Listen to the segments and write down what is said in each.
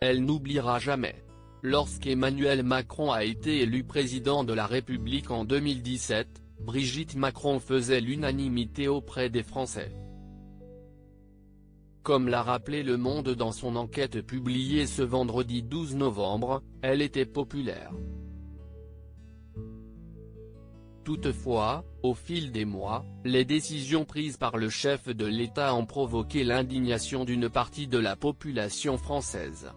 elle n'oubliera jamais. Lorsqu'Emmanuel Macron a été élu président de la République en 2017, Brigitte Macron faisait l'unanimité auprès des Français. Comme l'a rappelé Le Monde dans son enquête publiée ce vendredi 12 novembre, elle était populaire. Toutefois, au fil des mois, les décisions prises par le chef de l'État ont provoqué l'indignation d'une partie de la population française.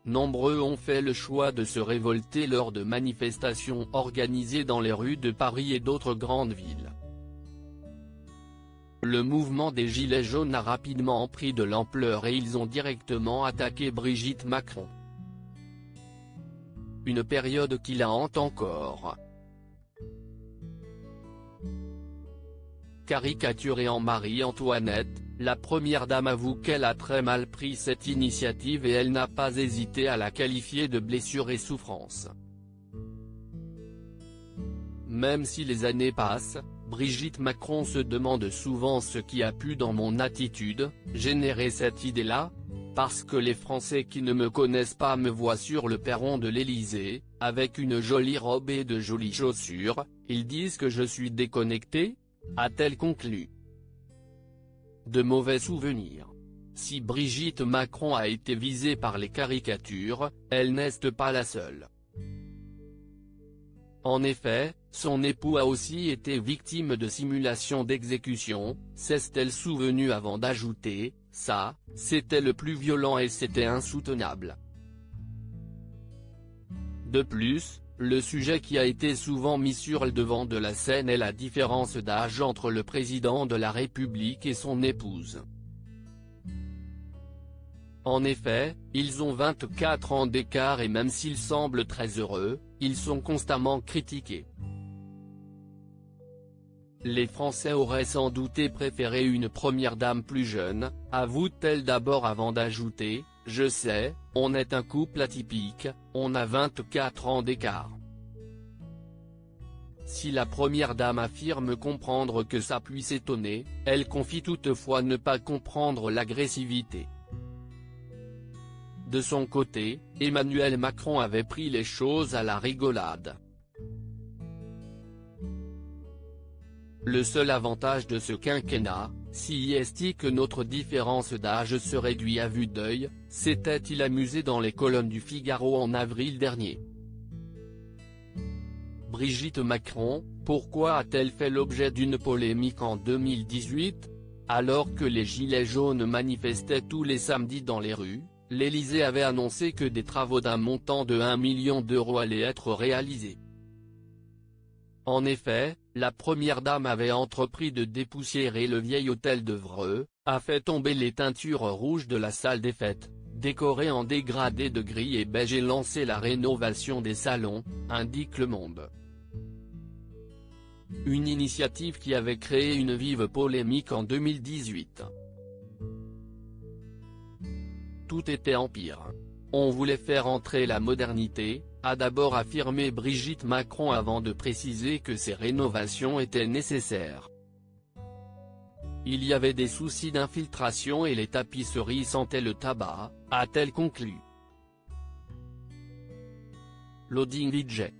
Nombreux ont fait le choix de se révolter lors de manifestations organisées dans les rues de Paris et d'autres grandes villes. Le mouvement des Gilets jaunes a rapidement pris de l'ampleur et ils ont directement attaqué Brigitte Macron. Une période qui la hante encore. Caricaturée en Marie-Antoinette, la première dame avoue qu'elle a très mal pris cette initiative et elle n'a pas hésité à la qualifier de blessure et souffrance. Même si les années passent, Brigitte Macron se demande souvent ce qui a pu dans mon attitude, générer cette idée-là, parce que les Français qui ne me connaissent pas me voient sur le perron de l'Élysée, avec une jolie robe et de jolies chaussures, ils disent que je suis déconnectée, a-t-elle conclu. De mauvais souvenirs. Si Brigitte Macron a été visée par les caricatures, elle n'est pas la seule. En effet, son époux a aussi été victime de simulations d'exécution, s'est-elle souvenue avant d'ajouter « ça, c'était le plus violent et c'était insoutenable ». De plus, le sujet qui a été souvent mis sur le devant de la scène est la différence d'âge entre le président de la République et son épouse. En effet, ils ont 24 ans d'écart et même s'ils semblent très heureux, ils sont constamment critiqués. Les Français auraient sans doute préféré une première dame plus jeune, avoue-t-elle d'abord avant d'ajouter « Je sais, on est un couple atypique, on a 24 ans d'écart ». Si la première dame affirme comprendre que ça puisse étonner, elle confie toutefois ne pas comprendre l'agressivité. De son côté, Emmanuel Macron avait pris les choses à la rigolade. Le seul avantage de ce quinquennat, si est que notre différence d'âge se réduit à vue d'œil, s'était-il amusé dans les colonnes du Figaro en avril dernier. Brigitte Macron, pourquoi a-t-elle fait l'objet d'une polémique en 2018 ? Alors que les Gilets jaunes manifestaient tous les samedis dans les rues, l'Élysée avait annoncé que des travaux d'un montant de 1 million d'euros allaient être réalisés. En effet, la première dame avait entrepris de dépoussiérer le vieil hôtel de Vreux, a fait tomber les teintures rouges de la salle des fêtes, décoré en dégradé de gris et beige et lancé la rénovation des salons, indique Le Monde. Une initiative qui avait créé une vive polémique en 2018. Tout était en pire. On voulait faire entrer la modernité, a d'abord affirmé Brigitte Macron avant de préciser que ces rénovations étaient nécessaires. Il y avait des soucis d'infiltration et les tapisseries sentaient le tabac, a-t-elle conclu. Loading VJ.